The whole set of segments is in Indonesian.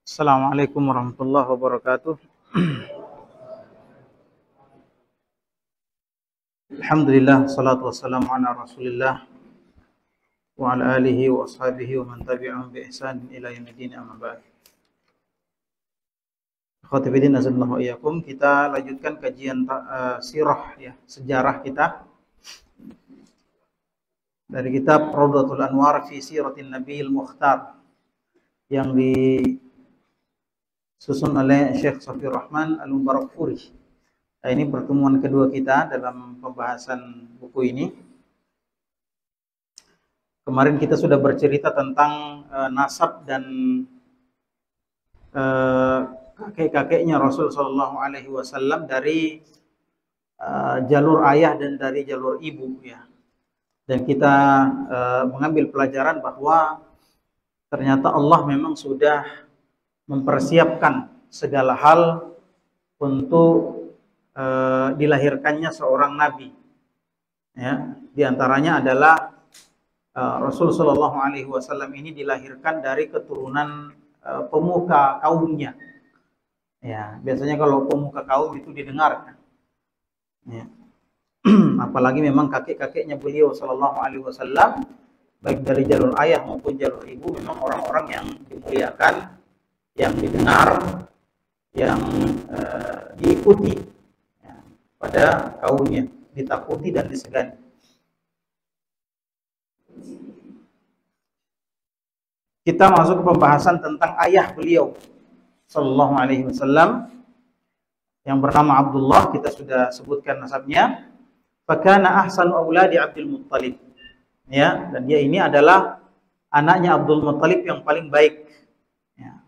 Assalamualaikum warahmatullahi wabarakatuh. Alhamdulillah, salatu wassalamu ala rasulillah wa ala alihi wa ashabihi wa man tabi'ahum bi ihsan ila yaumil amma ba'd. Khotibidin azallahu iyyakum. Kita lanjutkan kajian sirah ya, sejarah kita dari kitab Rawdatul Anwar fi Siratin Nabiyil Mukhtar yang disusun oleh Syekh Safiyur Rahman Al-Mubarakfuri. Nah, ini pertemuan kedua kita dalam pembahasan buku ini. Kemarin kita sudah bercerita tentang nasab dan kakek-kakeknya Rasul Shallallahu Alaihi Wasallam dari jalur ayah dan dari jalur ibu ya. Dan kita mengambil pelajaran bahwa ternyata Allah memang sudah mempersiapkan segala hal untuk dilahirkannya seorang nabi. Ya, di antaranya adalah Rasul Shallallahu Alaihi Wasallam ini dilahirkan dari keturunan pemuka kaumnya. Ya, biasanya kalau pemuka kaum itu didengarkan. Ya. Apalagi memang kakek-kakeknya beliau Shallallahu Alaihi Wasallam, baik dari jalur ayah maupun jalur ibu, memang orang-orang yang dimuliakan, yang didengar, yang diikuti ya, pada kaumnya, ditakuti dan disegani. Kita masuk ke pembahasan tentang ayah beliau Sallallahu Alaihi Wasallam yang bernama Abdullah. Kita sudah sebutkan nasabnya. Fakana ahsanu auladi Abdul Muttalib. Ya, dan dia ini adalah anaknya Abdul Muttalib yang paling baik. Ya.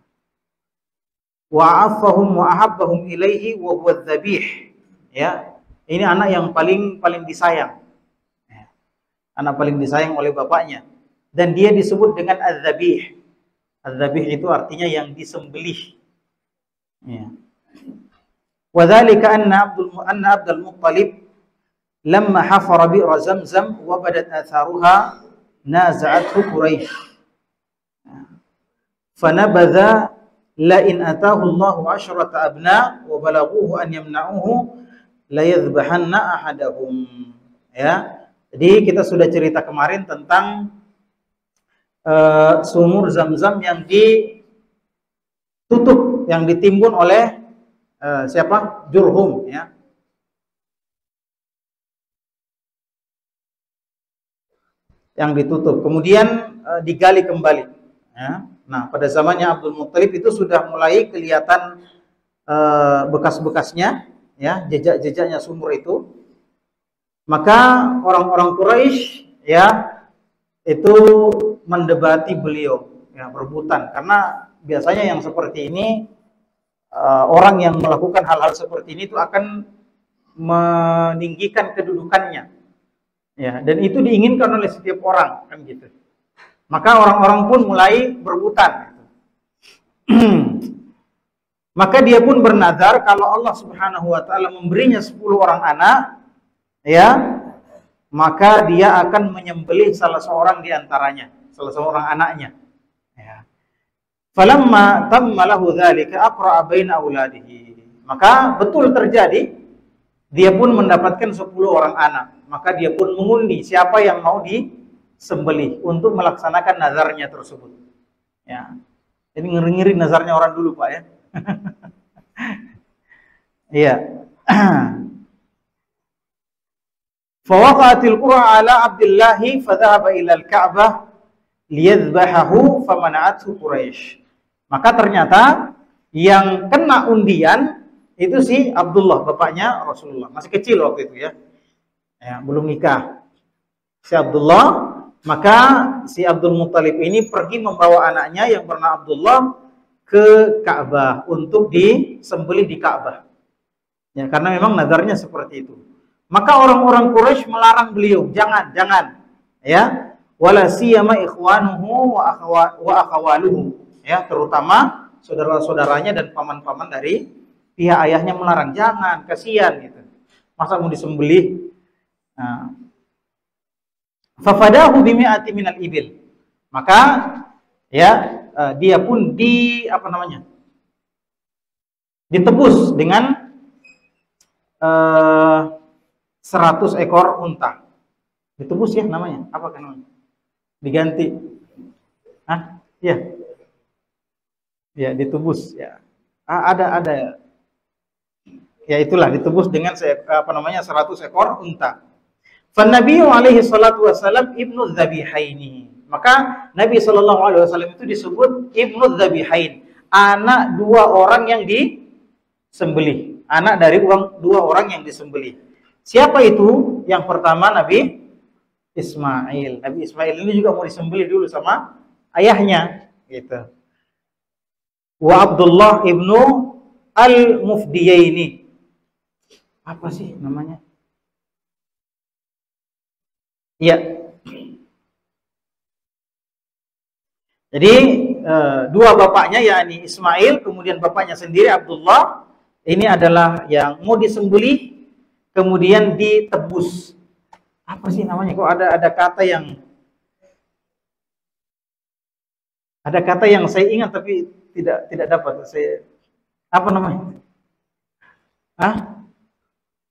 Wa affahum wa ahabbahum ilaihi wa huwa dzabih. Ya, ini anak yang paling disayang. Ya. Anak paling disayang oleh bapaknya. Dan dia disebut dengan az-zabih. Az-zabih itu artinya yang disembelih. Ya. Wa dzalika anna Abdul Muttalib lamma hafara bi'ra Zamzam wa badat atharuha naza'athu Quraisy. Fanabadha la in atahu Allahu 'ashrata abna wa balaghuhu an yamna'uhu la yadhbahanna ahadahum. Ya. Jadi kita sudah cerita kemarin tentang sumur Zamzam yang ditutup, yang ditimbun oleh siapa? Jurhum ya. Yang ditutup, kemudian digali kembali. Ya. Nah, pada zamannya Abdul Muttalib itu sudah mulai kelihatan bekas-bekasnya, ya, jejak-jejaknya sumur itu. Maka orang-orang Quraisy, ya, itu mendebati beliau, ya, berebutan, karena biasanya yang seperti ini orang yang melakukan hal-hal seperti ini itu akan meninggikan kedudukannya. Ya, dan itu diinginkan oleh setiap orang, kan gitu. Maka orang-orang pun mulai berebutan. Maka dia pun bernazar kalau Allah Subhanahu wa taala memberinya 10 orang anak, ya, maka dia akan menyembelih salah seorang di antaranya, salah seorang anaknya. Ya. Falamma tamma lahu dzalika aqra'a baina auladihi. Maka betul terjadi, dia pun mendapatkan 10 orang anak. Maka dia pun mengundi siapa yang mau disembelih untuk melaksanakan nazarnya tersebut. Ya. Ini ngeri-ngeri nazarnya orang dulu, Pak, ya. Iya. Fawaqa'atil qura 'ala Abdullah fadhahaba ila al-Ka'bah liyadhbahahu famana'athu Quraisy. Maka ternyata yang kena undian itu si Abdullah, bapaknya Rasulullah. Masih kecil waktu itu ya. Ya, belum nikah. Si Abdullah, maka si Abdul Muttalib ini pergi membawa anaknya yang bernama Abdullah ke Ka'bah untuk disembelih di Ka'bah. Ya, karena memang nazarnya seperti itu. Maka orang-orang Quraisy melarang beliau, jangan. Ya, wala siyama ikhwanuhu wa akhawaluhu. Ya, terutama saudara-saudaranya dan paman-paman dari pihak ayahnya melarang, jangan, kasihan gitu. Masa mau disembelih? Nah. Fafadahu bimi'ati minal ibil. Maka ya dia pun di apa namanya? Ditebus dengan 100 ekor unta. Ditebus ya namanya. Apa kan namanya? Diganti. Hah? Iya. Ya, ditebus ya. Ada. Ya itulah ditebus dengan 100 ekor unta. Fan Nabi alaihi salatu wasallam ibnu Dzabihaini. Maka Nabi sallallahu alaihi wasallam itu disebut ibnu Dzabihain, anak dua orang yang disembelih. Anak dari dua orang yang disembelih. Siapa itu? Yang pertama Nabi Ismail. Nabi Ismail ini juga mau disembelih dulu sama ayahnya gitu. Wa Abdullah ibnu Al-Mufdiyaini. Apa sih namanya? Iya. Jadi dua bapaknya yakni Ismail, kemudian bapaknya sendiri Abdullah, ini adalah yang mau disembelih kemudian ditebus. Apa sih namanya? Kok ada kata yang saya ingat tapi tidak dapat saya. Apa namanya? Hah?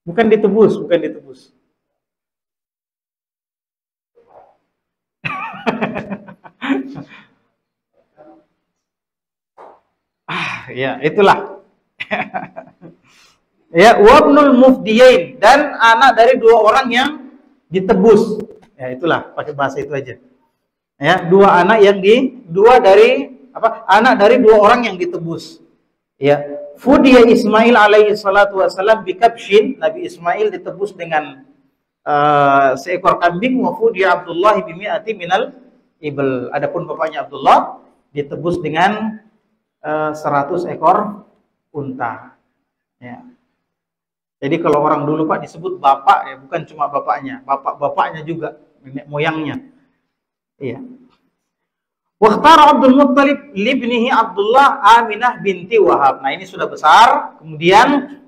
Bukan ditebus. Ya, itulah. Ya, wabnul mufdiyain, dan anak dari dua orang yang ditebus. Ya, itulah, pakai bahasa itu aja. Ya, anak dari dua orang yang ditebus. Ya. Fudiya Ismail alaihi salatu wasallam bikabshin, Nabi Ismail ditebus dengan seekor kambing. Wa fudiya Abdullah bimi'ati minal ibl. Adapun bapaknya Abdullah ditebus dengan 100 ekor unta. Ya. Jadi kalau orang dulu Pak disebut bapak ya, bukan cuma bapaknya, bapak-bapaknya juga, nenek moyangnya. Iya. Wakhtara Abdul Muttalib libnihi Abdullah Aminah binti Wahab. Nah ini sudah besar, kemudian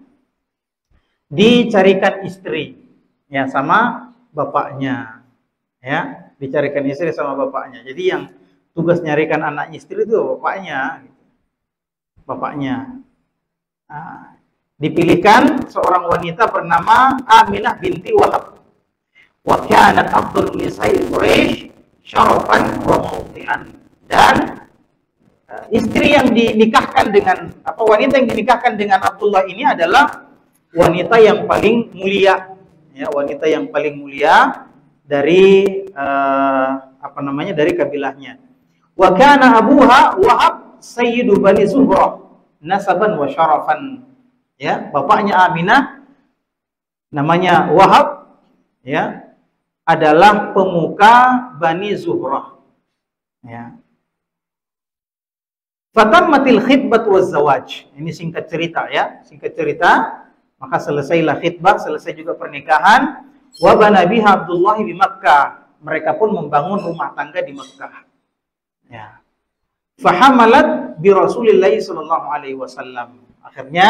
dicarikan istri ya sama bapaknya. Ya, dicarikan istri sama bapaknya. Jadi yang tugas nyarikan anak istri itu bapaknya. Bapaknya. Nah, dipilihkan seorang wanita bernama Aminah binti Wahab. Wa kanat afdal nisa'i Quraisy syarafan wa mawdi'an. Dan istri yang dinikahkan dengan wanita yang dinikahkan dengan Abdullah ini adalah wanita yang paling mulia, ya, wanita yang paling mulia dari dari kabilahnya. Wa kana abuha Wahab sayyidu bani Zuhrah nasaban wa syarafan. Ya, bapaknya Aminah namanya Wahab, ya, adalah pemuka Bani Zuhrah. Ya. Fatammatil khitbah waz zawaj. Ini singkat cerita ya, singkat cerita. Maka selesailah khitbah, selesai juga pernikahan. Wa bana biha Abdullah di Makkah. Mereka pun membangun rumah tangga di Makkah. Ya. Fahamalat bi Rasulillah sallallahu alaihi wasallam. Akhirnya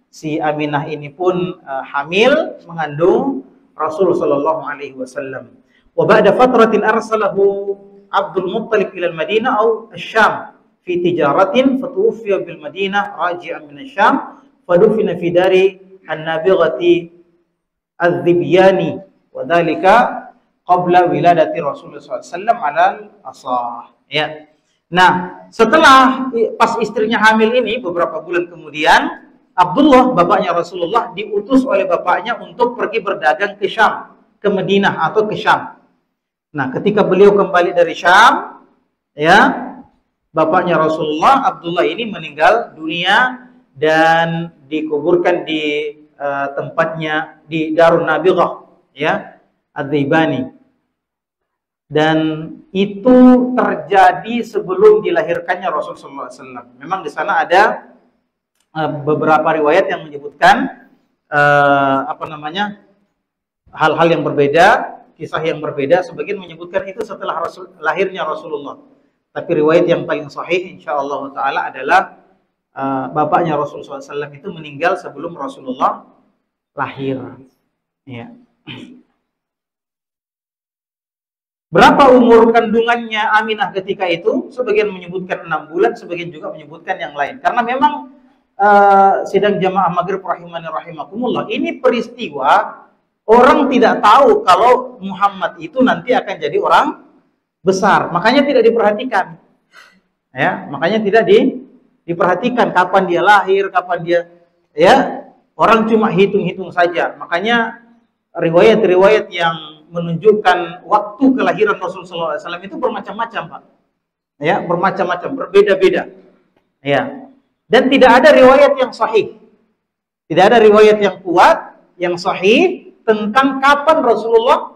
si Aminah ini pun hamil, mengandung Rasul sallallahu alaihi wasallam. Wa ba'da fatratin arsalahu Abdul Muttalib ila al-Madinah atau Asy-Syam fi tijaratin fatuwfiya bil Madinah raji'an min Asy-Syam fadufina fi dari An-Nabighati Az-Zibyani wa dzalika qabla wiladati Rasulullah sallallahu alaihi wasallam alal asah. Ya. Nah, setelah pas istrinya hamil ini beberapa bulan kemudian Abdullah, bapaknya Rasulullah, diutus oleh bapaknya untuk pergi berdagang ke Syam, ke Madinah atau ke Syam. Nah, ketika beliau kembali dari Syam, ya, bapaknya Rasulullah, Abdullah ini meninggal dunia dan dikuburkan di tempatnya di Darun Nabighah, ya, Az-Zaibani. Dan itu terjadi sebelum dilahirkannya Rasulullah SAW. Memang di sana ada beberapa riwayat yang menyebutkan hal-hal yang berbeda, kisah yang berbeda. Sebagian menyebutkan itu setelah lahirnya Rasulullah. Tapi riwayat yang paling sahih insyaallah taala adalah bapaknya Rasulullah SAW itu meninggal sebelum Rasulullah lahir. Ya. Berapa umur kandungannya Aminah ketika itu? Sebagian menyebutkan 6 bulan, sebagian juga menyebutkan yang lain. Karena memang sidang jamaah maghrib rahimani rahimakumullah, ini peristiwa orang tidak tahu kalau Muhammad itu nanti akan jadi orang besar. Makanya tidak diperhatikan. Ya, makanya tidak diperhatikan kapan dia lahir, kapan dia, ya, orang cuma hitung-hitung saja. Makanya riwayat-riwayat yang menunjukkan waktu kelahiran Rasulullah SAW itu bermacam-macam, Pak. Ya, bermacam-macam, berbeda-beda. Ya. Dan tidak ada riwayat yang sahih. Tidak ada riwayat yang kuat, yang sahih tentang kapan Rasulullah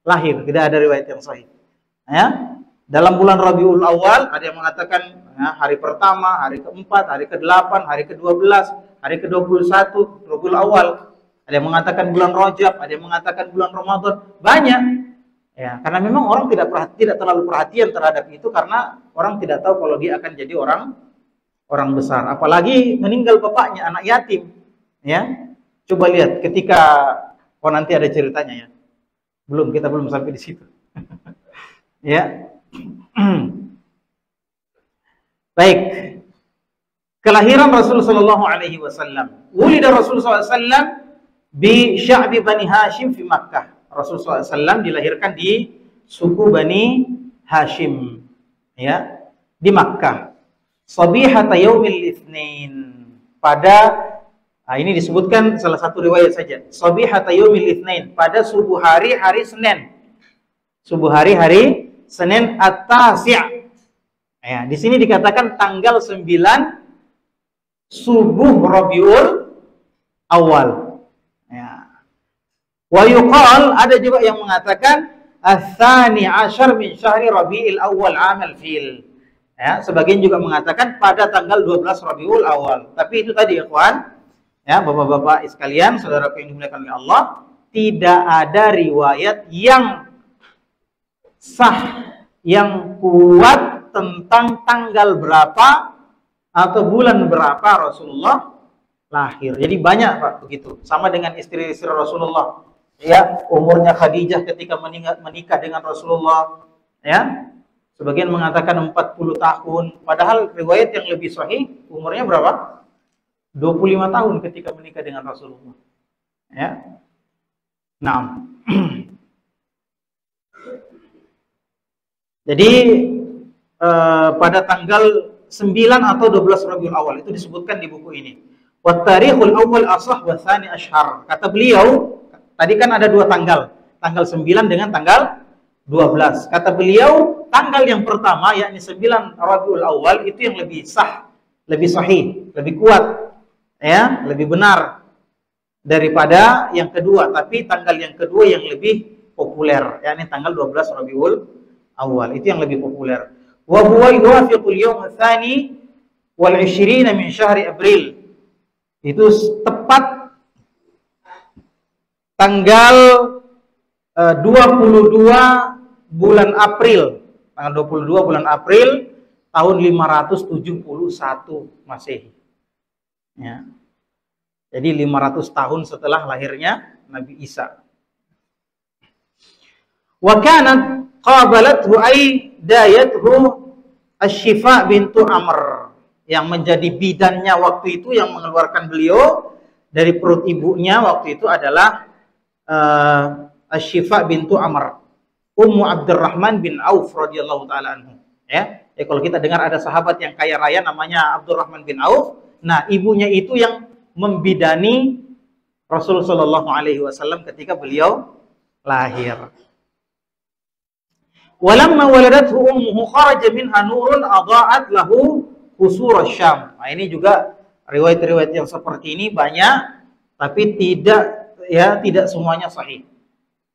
lahir. Tidak ada riwayat yang sahih. Ya. Dalam bulan Rabiul Awal ada yang mengatakan ya, hari pertama, hari keempat, hari ke-8, hari ke-12, hari ke-21 Rabiul Awal. Ada yang mengatakan bulan Rajab, ada yang mengatakan bulan Ramadan. Banyak. Ya, karena memang orang tidak terlalu perhatian terhadap itu karena orang tidak tahu kalau dia akan jadi orang besar. Apalagi meninggal bapaknya, anak yatim. Ya. Coba lihat ketika nanti ada ceritanya ya. Kita belum sampai di situ. Ya. Baik. Kelahiran Rasulullah sallallahu alaihi wasallam. Wulida Rasulullah sallallahu alaihi wasallam bi Sya'bi Bani Hashim fi Makkah. Rasulullah SAW dilahirkan di suku Bani Hashim, ya, di Makkah. Sabihata yaumil Itsnain. Pada ini disebutkan salah satu riwayat saja. Sabihata yaumil Itsnain, pada subuh hari Senin. Subuh hari Senin at-Tasi'. Ya, di sini dikatakan tanggal 9 subuh Rabiul Awal. Wa yuqal, ada juga yang mengatakan ats-tsani 'asyar min syahri Rabiul Awal 'amal fil. Ya, sebagian juga mengatakan pada tanggal 12 Rabiul Awal. Tapi itu tadi ya, kawan. Ya, Bapak-bapak sekalian, saudaraku yang dimuliakan oleh Allah, tidak ada riwayat yang sah, yang kuat tentang tanggal berapa atau bulan berapa Rasulullah lahir. Jadi banyak, Pak, begitu. Sama dengan istri-istri Rasulullah. Ya, umurnya Khadijah ketika menikah dengan Rasulullah, ya. Sebagian mengatakan 40 tahun, padahal riwayat yang lebih sahih umurnya berapa? 25 tahun ketika menikah dengan Rasulullah. Ya. Nah. Jadi pada tanggal 9 atau 12 Rabiul Awal itu disebutkan di buku ini. Wa tarikhul awwal ashah wa tsani ashhar. Kata beliau, tadi kan ada dua tanggal 9 dengan tanggal 12. Kata beliau, tanggal yang pertama yakni 9 Rabiul Awal itu yang lebih sah, lebih sahih, lebih kuat, ya, lebih benar daripada yang kedua. Tapi tanggal yang kedua yang lebih populer, yakni tanggal 12 Rabiul Awal itu yang lebih populer. Wa huwa yuwafiqul yawm ats-tsani wal 20 min syahri April. Itu tepat tanggal 22 bulan April. Tanggal 22 bulan April tahun 571 Masehi. Ya. Jadi 500 tahun setelah lahirnya Nabi Isa. Wa kanat qabalathu ay dayathu Asy-Syifa bintu Amr, yang menjadi bidannya waktu itu, yang mengeluarkan beliau dari perut ibunya waktu itu adalah Asy-Syifa bintu Amr, Ummu Abdurrahman bin Auf radhiyallahu taala anhu. Ya, kalau kita dengar ada sahabat yang kaya raya namanya Abdurrahman bin Auf, nah ibunya itu yang membidani Rasulullah sallallahu alaihi wasallam ketika beliau lahir. Walamma waladathu ummuhu kharaja minha nurun adha'at lahu qusur asy-Syam. Nah, ini juga riwayat-riwayat yang seperti ini banyak, tapi tidak semuanya sahih.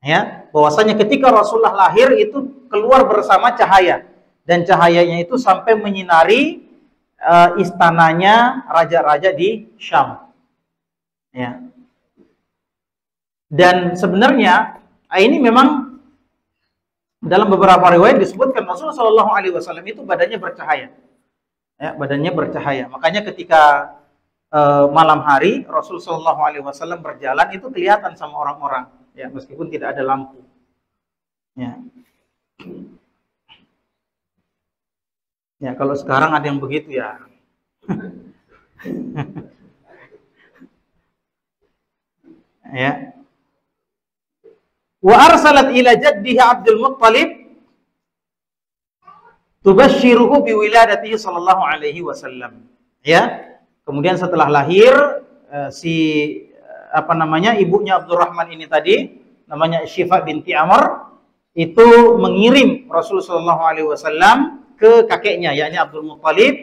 Ya, bahwasanya ketika Rasulullah lahir itu keluar bersama cahaya, dan cahayanya itu sampai menyinari istananya raja-raja di Syam. Ya. Dan sebenarnya ini memang dalam beberapa riwayat disebutkan Rasulullah Shallallahu Alaihi Wasallam itu badannya bercahaya, ya, badannya bercahaya. Makanya ketika malam hari Rasulullah Shallallahu Alaihi Wasallam berjalan itu kelihatan sama orang-orang, ya, meskipun tidak ada lampu. Ya. Ya, kalau sekarang ada yang begitu ya. Ya. Wa arsalat ila jaddihi Abdul Muttalib tubashshiruhu bi wiladatihi sallallahu alaihi wasallam. Ya. Kemudian setelah lahir ibunya Abdurrahman ini tadi namanya Syifa binti Amr itu mengirim Rasulullah sallallahu alaihi wasallam ke kakeknya yakni Abdul Muttalib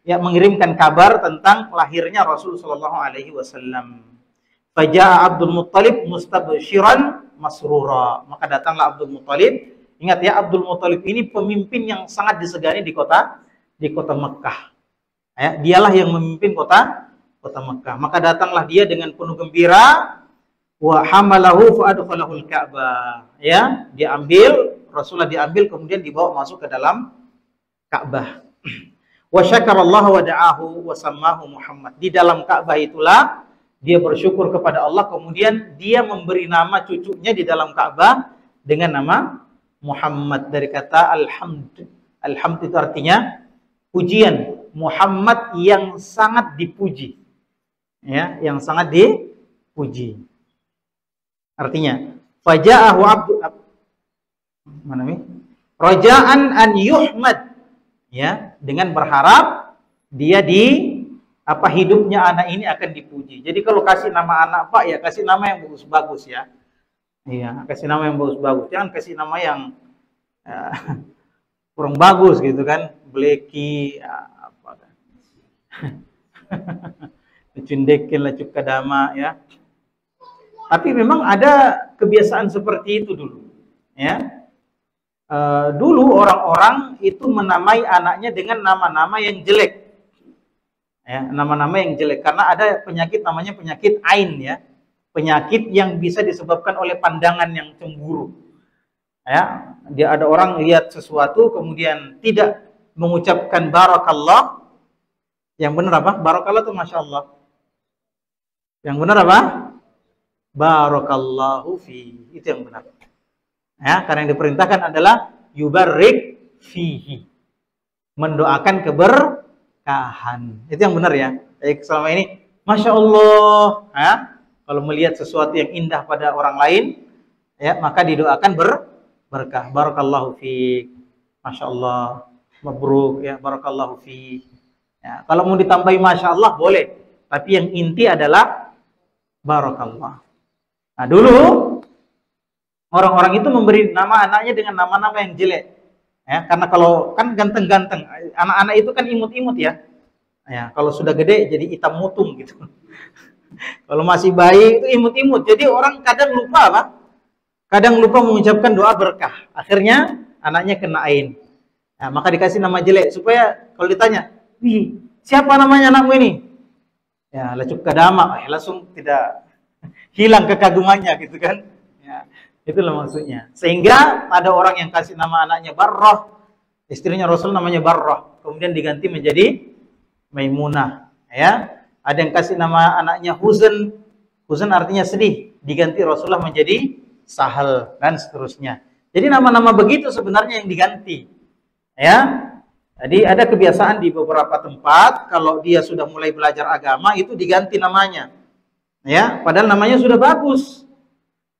yang mengirimkan kabar tentang lahirnya Rasulullah sallallahu alaihi wasallam. Faja'a Abdul Muttalib mustabshiran masrura. Maka datanglah Abdul Muttalib. Ingat ya, Abdul Muttalib ini pemimpin yang sangat disegani di kota Mekah. Ya, dialah yang memimpin kota Mekah. Maka datanglah dia dengan penuh gembira. Wa hamalahu fa adkhalahu al-Ka'bah. Ya, Rasulullah diambil kemudian dibawa masuk ke dalam Ka'bah. Wa syakarallaha wa da'ahu wa sammahu Muhammad. Di dalam Ka'bah itulah dia bersyukur kepada Allah, kemudian dia memberi nama cucunya di dalam Ka'bah dengan nama Muhammad, dari kata alhamd. Alhamd itu artinya pujian. Muhammad yang sangat dipuji. Ya, yang sangat dipuji. Artinya, faja'ahu abdu raja'an an yuhmad. Ya, dengan berharap dia hidupnya anak ini akan dipuji. Jadi kalau kasih nama anak Pak ya kasih nama yang bagus-bagus ya. Iya, kasih nama yang bagus-bagus. Jangan kasih nama yang kurang bagus gitu kan. Bleki apa kan. Cundekin lah Cukadama ya. Tapi memang ada kebiasaan seperti itu dulu. Ya. Dulu orang-orang itu menamai anaknya dengan nama-nama yang jelek. Ya, nama-nama yang jelek karena ada penyakit namanya penyakit ain ya. Penyakit yang bisa disebabkan oleh pandangan yang cemburu. Ya, dia ada orang lihat sesuatu kemudian tidak mengucapkan barakallah. Yang benar apa? Barakallah itu Masya Allah. Yang benar apa? Barakallahu fi. Itu yang benar. Ya, karena yang diperintahkan adalah yubarik fihi. Mendoakan keberkahan. Itu yang benar ya. Selama ini Masya Allah ya, kalau melihat sesuatu yang indah pada orang lain ya, maka didoakan berkah. Barakallahu fiik. Masya Allah. Mabruk ya, barakallahu fiik. Ya, kalau mau ditambahi Masya Allah boleh. Tapi yang inti adalah barakallah. Nah dulu orang-orang itu memberi nama anaknya dengan nama-nama yang jelek. Ya, karena kalau kan ganteng-ganteng, anak-anak itu kan imut-imut ya. Ya, kalau sudah gede jadi hitam mutung gitu. Kalau masih bayi itu imut-imut. Jadi orang kadang lupa apa? Kadang lupa mengucapkan doa berkah. Akhirnya anaknya kena ain. Nah, maka dikasih nama jelek supaya kalau ditanya, "Wih, siapa namanya anakmu ini?" Ya, Lacuk Kadama, langsung tidak hilang kekagumannya gitu kan. Ya, itulah maksudnya. Sehingga ada orang yang kasih nama anaknya Barrah. Istrinya Rasul namanya Barrah. Kemudian diganti menjadi Maimunah, ya. Ada yang kasih nama anaknya Huzn. Huzn artinya sedih, diganti Rasulullah menjadi Sahal dan seterusnya. Jadi nama-nama begitu sebenarnya yang diganti. Ya. Jadi ada kebiasaan di beberapa tempat kalau dia sudah mulai belajar agama itu diganti namanya. Ya, padahal namanya sudah bagus.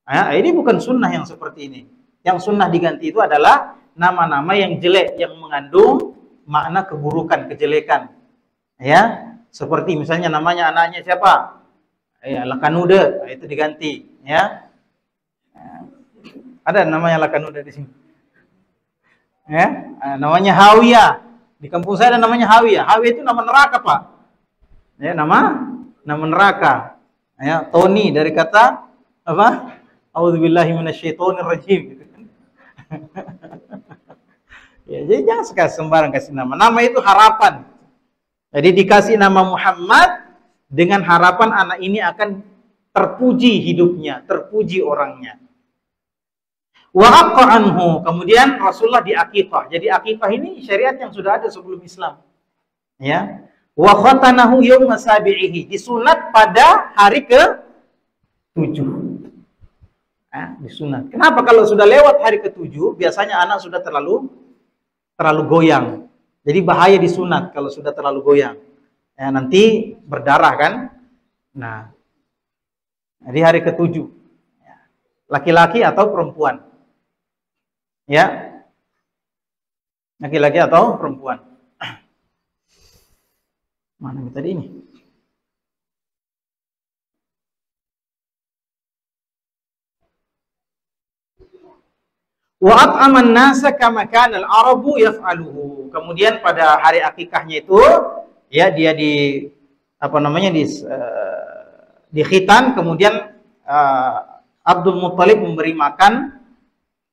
Ya, ini bukan sunnah yang seperti ini. Yang sunnah diganti itu adalah nama-nama yang jelek yang mengandung makna keburukan, kejelekan. Ya, seperti misalnya namanya anaknya siapa? Ya, Lakanuda, itu diganti, ya. Ada namanya Lakanuda di sini. Ya, namanya Hawiyah. Di kampung saya ada namanya Hawiyah. Hawiyah itu nama neraka, Pak. Ya, nama neraka. Ya, Tony dari kata apa? A'udzubillahi minasyaitonirrajim gitu kan. Ya, jadi jangan sekali sembarang kasih nama. Nama itu harapan. Jadi dikasih nama Muhammad dengan harapan anak ini akan terpuji hidupnya, terpuji orangnya. Wa aqqa anhu, kemudian Rasulullah diakikah. Jadi akikah ini syariat yang sudah ada sebelum Islam. Ya. Wa khatanahu yauma sabi'ihi, disunat pada hari ke-7. Disunat. Kenapa? Kalau sudah lewat hari ke-7, biasanya anak sudah terlalu goyang. Jadi bahaya disunat kalau sudah terlalu goyang. Nanti berdarah kan. Nah, di hari ke-7. Laki-laki atau perempuan. Ya. Laki-laki atau perempuan. Mana tadi ini? Wa at'aman nasa kama kana al-arabu yaf'aluhu. Kemudian pada hari akikahnya itu ya dia di khitan, kemudian Abdul Muttalib memberi makan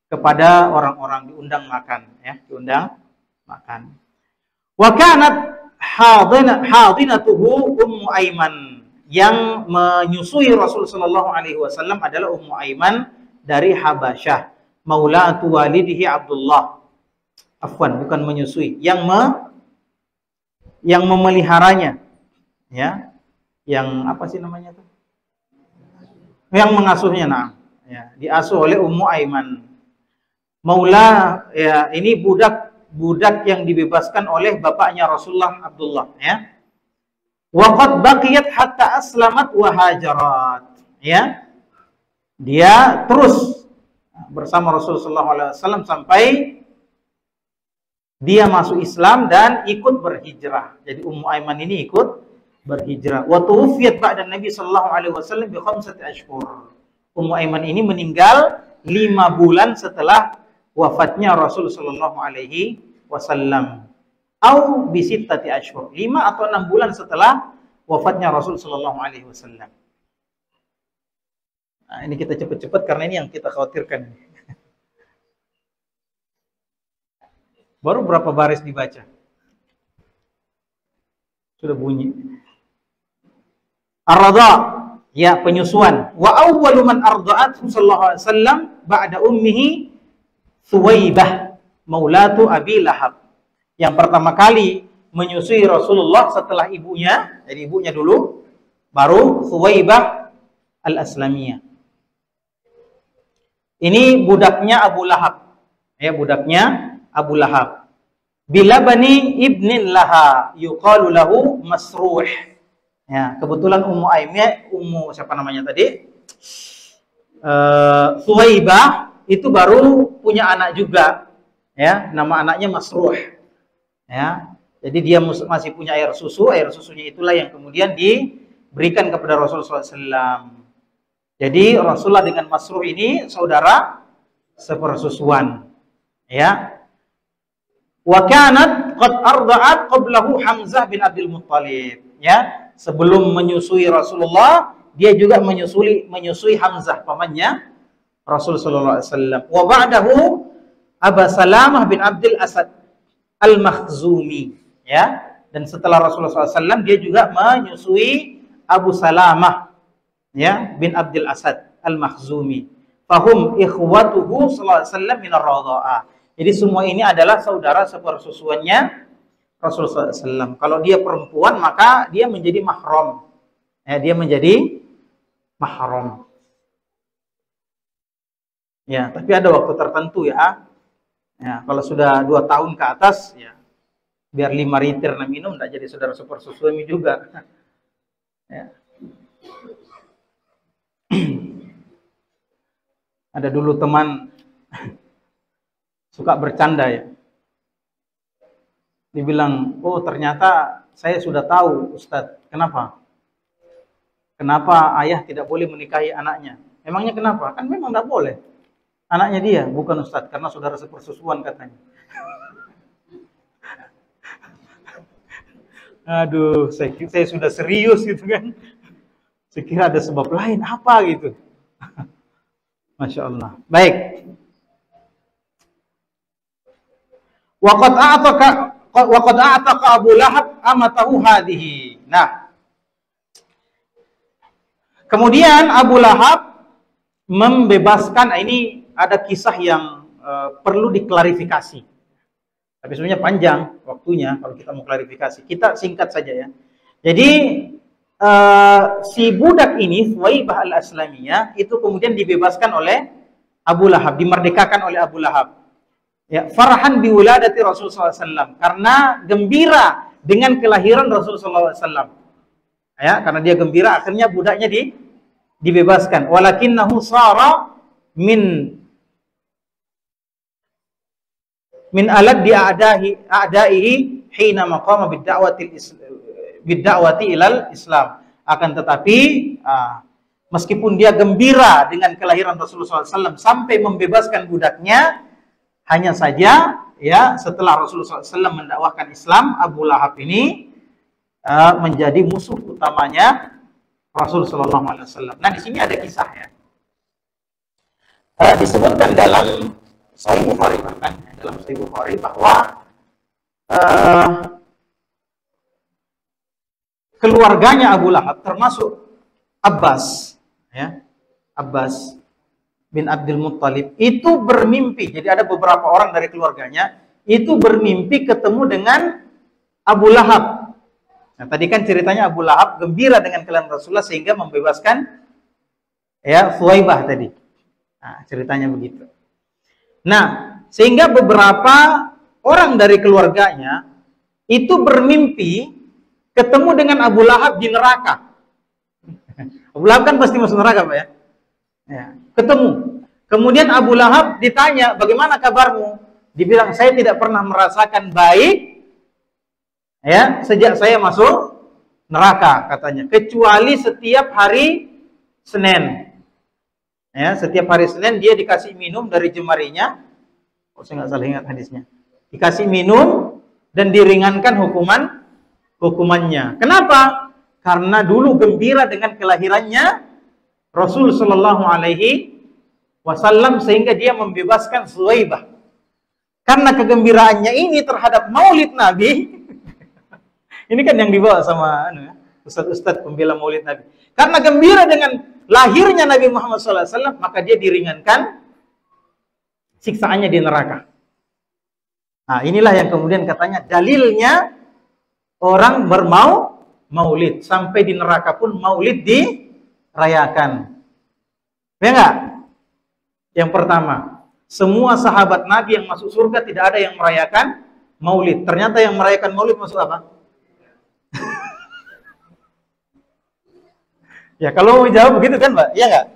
kepada orang-orang, diundang makan ya, diundang makan. Wa kanat hadinatuhu Ummu Aiman, yang menyusui Rasul sallallahu alaihi wasallam adalah Ummu Aiman dari Habasyah. Maulatu walidihi Abdullah. Afwan, bukan menyusui, yang memeliharanya. Ya. Yang apa sih namanya tuh? Yang mengasuhnya, nah. Ya, diasuh oleh Ummu Aiman. Maula, ya, ini budak yang dibebaskan oleh bapaknya Rasulullah, Abdullah, ya. Wa qad baqiyat hatta aslamat wa hajarat. Ya. Dia terus bersama Rasulullah SAW sampai dia masuk Islam dan ikut berhijrah. Jadi Ummu Aiman ini ikut berhijrah. Wa tuwfiyat ba'da Nabi sallallahu alaihi wasallam bi 5 ashhur. Ummu Aiman ini meninggal 5 bulan setelah wafatnya Rasul sallallahu alaihi wasallam. Au bi 6 ashhur. 5 atau 6 bulan setelah wafatnya Rasul sallallahu alaihi wasallam. Nah, ini kita cepat-cepat karena ini yang kita khawatirkan. Baru berapa baris dibaca? Sudah bunyi. Ar-radha, ya, penyusuan. Wa awwalu man arda'athu sallallahu alaihi wasallam ba'da ummihi Thuwaibah maulatu Abi Lahab. Yang pertama kali menyusui Rasulullah setelah ibunya, jadi ibunya dulu, baru Thuwaibah al-Aslamiyah. Ini budaknya Abu Lahab. Ya, budaknya Abu Lahab. Bila bani ibnin laha yuqalu lahu Masruh. Ya, kebetulan Ummu siapa namanya tadi? Thuwaibah itu baru punya anak juga. Ya, nama anaknya Masruh. Ya. Jadi dia masih punya air susu, air susunya itulah yang kemudian diberikan kepada Rasulullah SAW. Jadi Rasulullah dengan Masruh ini saudara sepersusuan. Ya. Wa kanat qad arda'at qablahu Hamzah bin Abdul Muttalib. Ya, sebelum menyusui Rasulullah, dia juga menyusui Hamzah pamannya Rasul sallallahu alaihi wasallam. Wa ba'dahu Abu Salamah bin Abdul Asad Al-Makhzumi. Ya, dan setelah Rasulullah SAW dia juga menyusui Abu Salamah, ya, bin Abdul Asad Al-Makhzumi. Fahum ikhwatuhu sallallahu alaihi wasallam min ar-radha'ah. Jadi semua ini adalah saudara sepersusuannya Rasulullah SAW. Kalau dia perempuan maka dia menjadi mahram. Ya, dia menjadi mahram. Ya, tapi ada waktu tertentu ya. Ya, kalau sudah 2 tahun ke atas ya, biar 5 liter minum tidak jadi saudara sepersusuan juga. Ya. Ada dulu teman suka bercanda ya. Dibilang, oh ternyata saya sudah tahu Ustadz. Kenapa? Kenapa ayah tidak boleh menikahi anaknya? Emangnya kenapa? Kan memang tidak boleh. Anaknya dia, bukan Ustadz. Karena saudara sepersusuan katanya. Aduh, saya sudah serius gitu kan. Saya kira ada sebab lain. Apa gitu. Masya Allah. Baik. Waqad a'taqa Abu Lahab amatahu hadhihi. Nah, kemudian Abu Lahab membebaskan, ini ada kisah yang perlu diklarifikasi. Tapi sebenarnya panjang waktunya kalau kita mau klarifikasi. Kita singkat saja ya. Jadi si budak ini Thuwaibah al-Aslamiyah itu kemudian dibebaskan oleh Abu Lahab, dimerdekakan oleh Abu Lahab. Ya, farhan biwuladati Rasulullah SAW, karena gembira dengan kelahiran Rasulullah SAW. Ya, karena dia gembira, akhirnya budaknya dibebaskan. Walakinnahu sara min alad a'daihi hina maqama bid-da'wati ilal Islam. Akan tetapi meskipun dia gembira dengan kelahiran Rasulullah SAW sampai membebaskan budaknya, hanya saja ya setelah Rasulullah SAW mendakwahkan Islam, Abu Lahab ini menjadi musuh utamanya Rasulullah SAW. Nah, di sini ada kisahnya. Disebutkan dalam Sahih Bukhari, bahwa keluarganya Abu Lahab termasuk Abbas, ya, Abbas bin Abdul Muttalib itu bermimpi. Jadi ada beberapa orang dari keluarganya itu bermimpi ketemu dengan Abu Lahab. Nah, tadi kan ceritanya Abu Lahab gembira dengan kelahiran Rasulullah sehingga membebaskan ya Thuwaibah tadi. Nah, ceritanya begitu. Nah, sehingga beberapa orang dari keluarganya itu bermimpi ketemu dengan Abu Lahab di neraka. Abu Lahab kan pasti masuk neraka, Pak ya? Ya, ketemu. Kemudian Abu Lahab ditanya, bagaimana kabarmu? Dibilang, saya tidak pernah merasakan baik ya sejak saya masuk neraka, katanya, kecuali setiap hari Senin. Ya, setiap hari Senin dia dikasih minum dari jemarinya. Oh, saya nggak salah ingat hadisnya. Dikasih minum dan diringankan hukumannya. Kenapa? Karena dulu gembira dengan kelahirannya Rasul Shallallahu Alaihi Wasallam sehingga dia membebaskan Thuwaibah. Karena kegembiraannya ini terhadap Maulid Nabi, ini kan yang dibawa sama ustadz-ustadz pembela Maulid Nabi. Karena gembira dengan lahirnya Nabi Muhammad SAW, maka dia diringankan siksaannya di neraka. Nah, inilah yang kemudian katanya dalilnya orang Maulid, sampai di neraka pun Maulid dirayakan. Ya enggak? Yang pertama, semua sahabat Nabi yang masuk surga tidak ada yang merayakan Maulid. Ternyata yang merayakan Maulid masuk apa? Ya, kalau mau jawab begitu kan, Mbak? Iya enggak?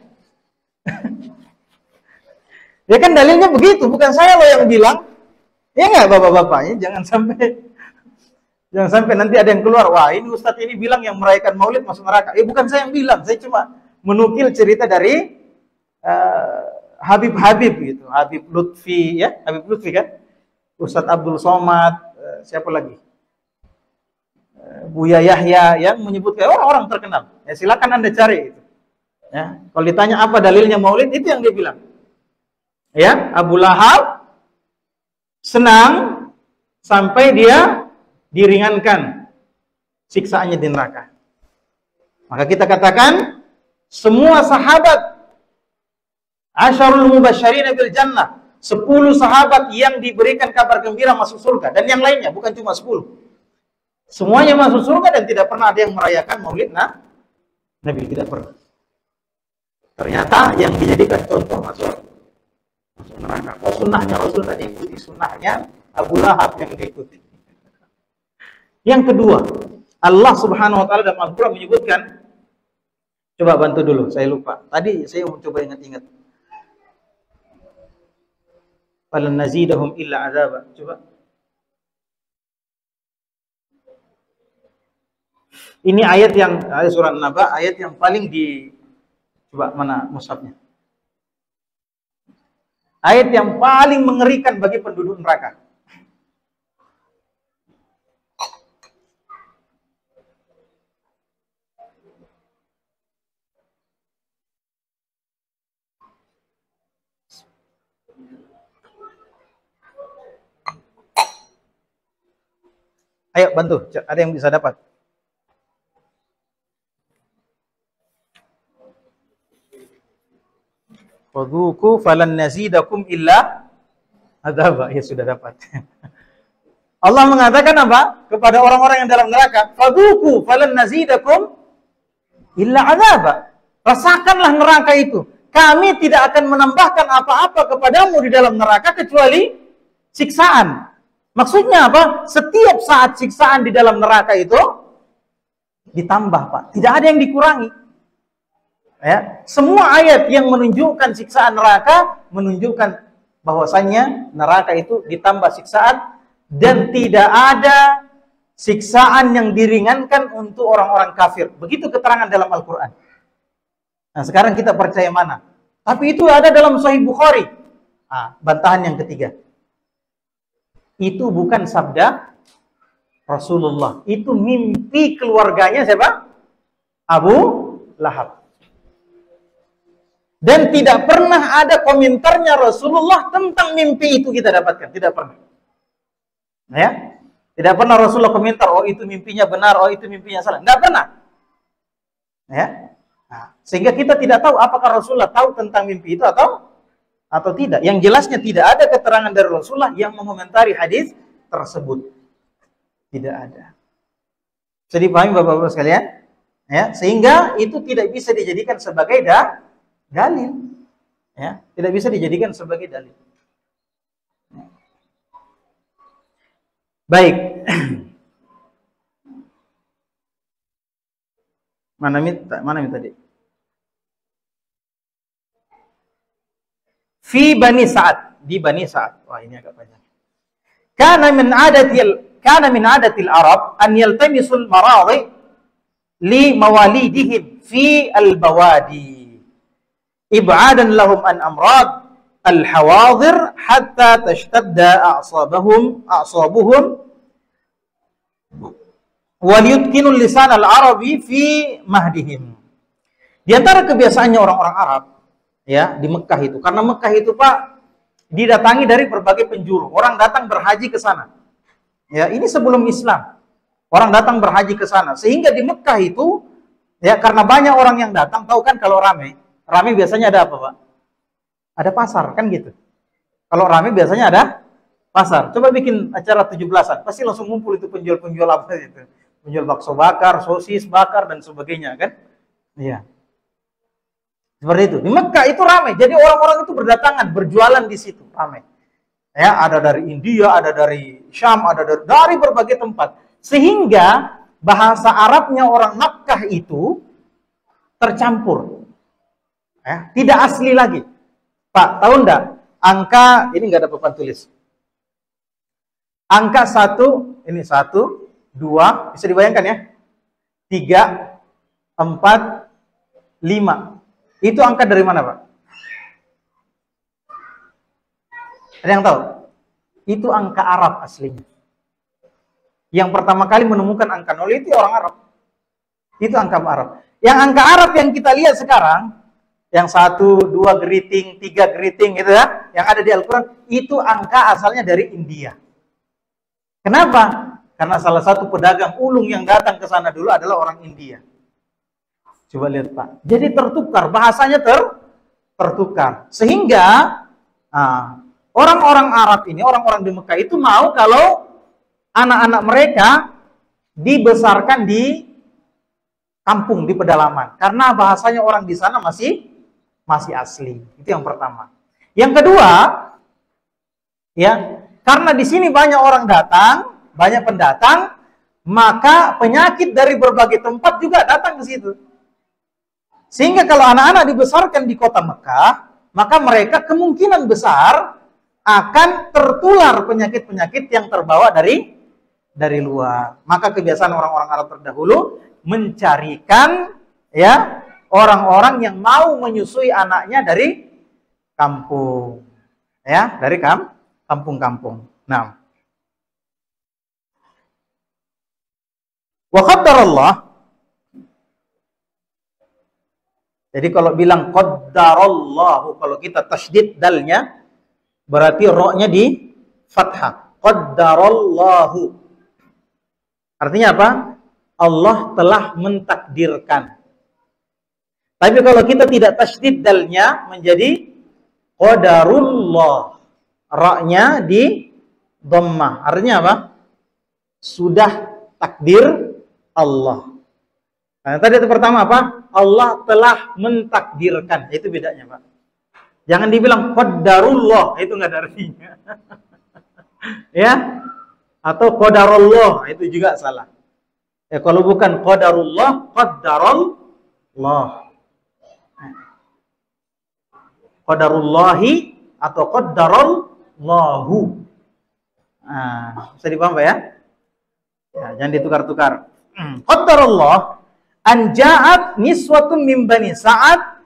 Ya kan dalilnya begitu, bukan saya loh yang bilang. Ya enggak, Bapak-bapak? Ya, jangan sampai nanti ada yang keluar, wah ini Ustadz ini bilang yang merayakan Maulid masuk neraka. Bukan saya yang bilang, saya cuma menukil cerita dari Habib gitu, Habib Lutfi ya, Habib Lutfi kan, Ustadz Abdul Somad, siapa lagi, Buya Yahya yang menyebutkan orang-orang terkenal. Ya silakan Anda cari itu. Ya, kalau ditanya apa dalilnya Maulid, itu yang dia bilang. Ya, Abu Lahab senang sampai dia diringankan siksaannya di neraka. Maka kita katakan semua sahabat Asyarul Mubasysyirin bil Jannah, 10 sahabat yang diberikan kabar gembira masuk surga, dan yang lainnya bukan cuma 10. Semuanya masuk surga dan tidak pernah ada yang merayakan Maulid Nabi, tidak pernah. Ternyata yang dijadikan contoh masuk neraka. Oh, sunnahnya Rasul tadi ikuti, sunnahnya Abu Lahab yang diikuti. Yang kedua, Allah Subhanahu wa taala dalam Al-Qur'an menyebutkan, coba bantu dulu, saya lupa. Tadi saya mau coba ingat-ingat. Falan nazidahum illa azaba. Coba. Ini ayat yang surat An-Naba, ayat yang paling coba mana mushafnya? Ayat yang paling mengerikan bagi penduduk neraka. Ayo bantu, ada yang bisa dapat? Fadhuku falan nazidakum illa adzaba. Ya sudah dapat. Allah mengatakan apa? Kepada orang-orang yang dalam neraka, fadhuku falan nazidakum illa adzaba. Rasakanlah neraka itu. Kami tidak akan menambahkan apa-apa kepadamu di dalam neraka kecuali siksaan. Maksudnya apa? Setiap saat siksaan di dalam neraka itu ditambah, Pak. Tidak ada yang dikurangi. Ya, semua ayat yang menunjukkan siksaan neraka menunjukkan bahwasannya neraka itu ditambah siksaan dan tidak ada siksaan yang diringankan untuk orang-orang kafir. Begitu keterangan dalam Al-Quran. Nah, sekarang kita percaya mana? Tapi itu ada dalam Sahih Bukhari. Nah, bantahan yang ketiga. Itu bukan sabda Rasulullah. Itu mimpi keluarganya siapa? Abu Lahab. Dan tidak pernah ada komentarnya Rasulullah tentang mimpi itu kita dapatkan. Tidak pernah. Ya? Tidak pernah Rasulullah komentar, oh itu mimpinya benar, oh itu mimpinya salah. Tidak pernah. Ya? Nah, sehingga kita tidak tahu apakah Rasulullah tahu tentang mimpi itu atau tidak. Yang jelasnya tidak ada keterangan dari Rasulullah yang mengomentari hadis tersebut. Tidak ada. Bisa dipahami Bapak-Bapak sekalian? Ya, sehingga itu tidak bisa dijadikan sebagai dalil. Ya, tidak bisa dijadikan sebagai dalil. Baik. Mana tadi? Fi Bani Sa'ad, di Bani Sa'ad. Wah, ini agak panjang. Kana min adatil Arab an yaltamisul maradi li mawalidihim fi al-bawadi ib'adan lahum an amrad al-hawadir hatta tashtadda a'sabuhum wal yutkinul lisan al-arabi fi mahdihim. Di antara kebiasaannya orang-orang Arab ya di Mekah itu, karena Mekah itu Pak didatangi dari berbagai penjuru. Orang datang berhaji ke sana. Ya, ini sebelum Islam. Orang datang berhaji ke sana. Sehingga di Mekah itu ya karena banyak orang yang datang, tahu kan kalau rame biasanya ada apa, Pak? Ada pasar, kan gitu. Kalau rame biasanya ada pasar. Coba bikin acara 17-an, pasti langsung ngumpul itu penjual-penjual apa itu. Penjual bakso bakar, sosis bakar dan sebagainya, kan? Iya. Seperti itu. Di Mekah itu ramai. Jadi orang-orang itu berdatangan, berjualan di situ, ramai. Ya, ada dari India, ada dari Syam, ada dari berbagai tempat. Sehingga bahasa Arabnya orang Mekah itu tercampur. Ya, tidak asli lagi. Pak, tahu enggak? Angka, ini enggak ada papan tulis. Angka 1, ini 1, 2, bisa dibayangkan ya? 3, 4, 5. Itu angka dari mana, Pak? Ada yang tahu? Itu angka Arab aslinya. Yang pertama kali menemukan angka 0 itu orang Arab. Itu angka Arab. Yang angka Arab yang kita lihat sekarang, yang 1, 2 geriting, 3 geriting gitu ya, yang ada di Al-Quran, itu angka asalnya dari India. Kenapa? Karena salah satu pedagang ulung yang datang ke sana dulu adalah orang India. Coba lihat Pak. Jadi tertukar, bahasanya tertukar. Sehingga orang-orang Arab ini, orang-orang di Mekah itu mau kalau anak-anak mereka dibesarkan di kampung, di pedalaman. Karena bahasanya orang di sana masih asli. Itu yang pertama. Yang kedua, ya, karena di sini banyak orang datang, banyak pendatang, maka penyakit dari berbagai tempat juga datang ke situ. Sehingga kalau anak-anak dibesarkan di kota Mekah, maka mereka kemungkinan besar akan tertular penyakit-penyakit yang terbawa dari luar. Maka kebiasaan orang-orang Arab terdahulu mencarikan ya orang-orang yang mau menyusui anaknya dari kampung. Ya, dari kampung-kampung. Nah. Wa qaddarallah. Jadi kalau bilang qaddarallahu, kalau kita tasydid dalnya, berarti ro-nya di fathah. Qaddarallahu. Artinya apa? Allah telah mentakdirkan. Tapi kalau kita tidak tasydid dalnya, menjadi qadarullah. Ra-nya di dhammah. Artinya apa? Sudah takdir Allah. Nah, tadi itu pertama apa? Allah telah mentakdirkan. Itu bedanya, Pak. Jangan dibilang qadarullah, itu nggak ada artinya. Ya? Atau qadarullah, itu juga salah. Ya, kalau bukan qadarullah, qaddarallah. Qadarullahi atau qaddarallahu. Nah, bisa dipaham, Pak ya? Ya, jangan ditukar-tukar. Qaddarallah an ja'at niswatun min bani Sa'ad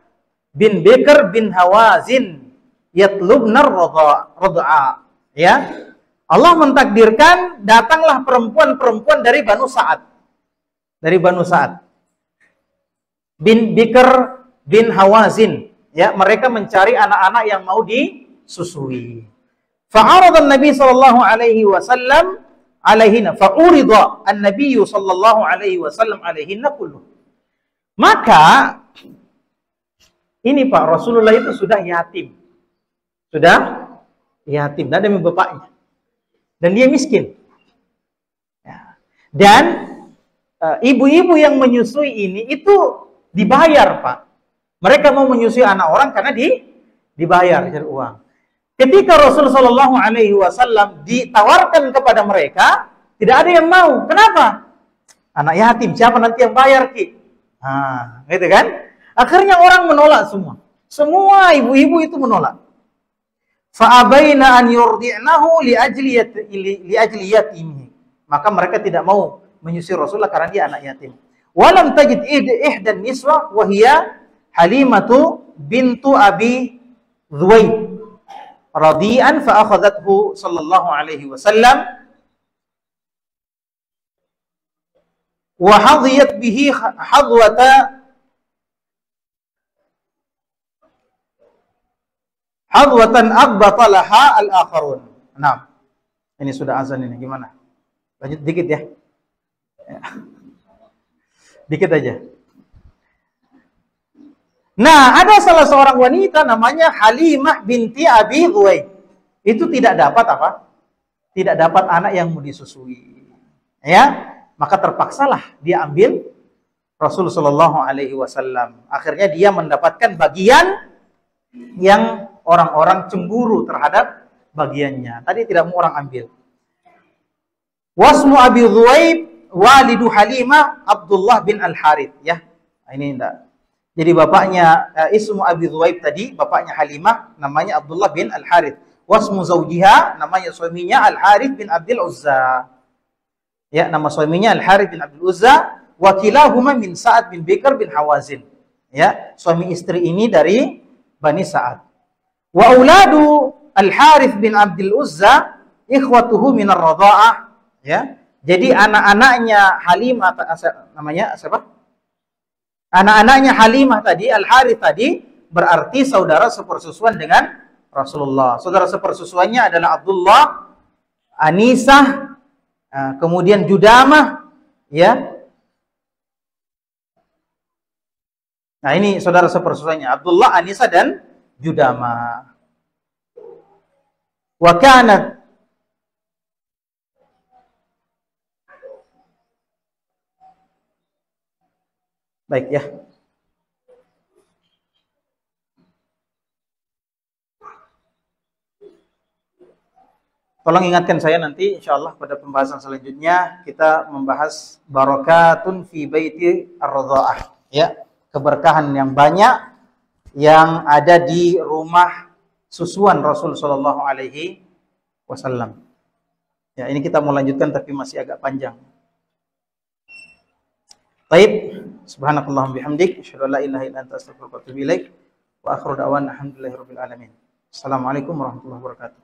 bin Bikr bin Hawazin yatlubna radha'a. Ya. Allah mentakdirkan datanglah perempuan-perempuan dari Banu Sa'ad. Dari Banu Sa'ad. Bin Bikr bin Hawazin. Ya, mereka mencari anak-anak yang mau disusui. Fa'arada an-nabi sallallahu alaihi wasallam alaihinna fa'urida an-nabi sallallahu alaihi wasallam alaihinna kulluh. Maka ini Pak, Rasulullah itu sudah yatim. Sudah yatim, tidak ada bapaknya. Dan dia miskin. Ya. Dan ibu-ibu yang menyusui ini itu dibayar, Pak. Mereka mau menyusui anak orang karena dibayar cari uang. Ketika Rasulullah Shallallahu Alaihi Wasallam ditawarkan kepada mereka, tidak ada yang mau. Kenapa? Anak yatim, siapa nanti yang bayar, Ki? Nah, gitu kan? Akhirnya orang menolak semua. Semua ibu-ibu itu menolak. Fa'abaina an yurdi'nahu li ajli yatimihi. Maka mereka tidak mau menyusui Rasulullah karena dia anak yatim. Walam tajid ihdan niswa wa hiya Halimatu bintu Abi Dhuwaib radian fa akhadhathu sallallahu alaihi wasallam wa hadiyat bihi hadwatan aghbata laha al-akharun. Nah, ini sudah azan ini gimana? Lanjut dikit ya. Dikit aja. Nah, ada salah seorang wanita namanya Halimah binti Abi Dhuwaib. Itu tidak dapat apa? Tidak dapat anak yang mau disusui. Ya, maka terpaksalah dia ambil Rasulullah Shallallahu Alaihi Wasallam. Akhirnya dia mendapatkan bagian yang orang-orang cemburu terhadap bagiannya. Tadi tidak mau orang ambil. Wasmu Abi Dhuwaib walidu Halimah Abdullah bin Al-Harith. Ya, ini enggak. Jadi bapaknya ismu Abi Dhuwaib tadi, bapaknya Halimah namanya Abdullah bin Al-Harith. Wasmu zawjiha, namanya suaminya Al-Harith bin Abdul Uzza. Ya, nama suaminya Al-Harith bin Abdul Uzza. Wakilahuma min Sa'ad bin Bikr bin Hawazin. Ya, suami istri ini dari Bani Sa'ad. Wa auladu Al-Harith bin Abdul Uzza ikhwatuhu min ar-radha'ah. Ya. Jadi anak-anaknya Halimah namanya siapa? Anak-anaknya Halimah tadi, Al-Harith tadi, berarti saudara sepersusuan dengan Rasulullah. Saudara sepersusuannya adalah Abdullah, Anisah, kemudian Judamah, ya. Nah, ini saudara sepersusuannya, Abdullah, Anisah, dan Judamah. Wa kanat baik ya. Tolong ingatkan saya nanti insyaallah pada pembahasan selanjutnya kita membahas barakatun fi baiti ar-radha'ah. Ya, keberkahan yang banyak yang ada di rumah susuan Rasul sallallahu alaihi wasallam. Ya, ini kita mau lanjutkan tapi masih agak panjang. Baik, subhanakallahumma bihamdik, asyhadu an la ilaha illa anta astaghfiruka wa atubu ilaik. Wa akhiru da'wana alhamdulillahirabbil alamin. Assalamualaikum warahmatullahi wabarakatuh.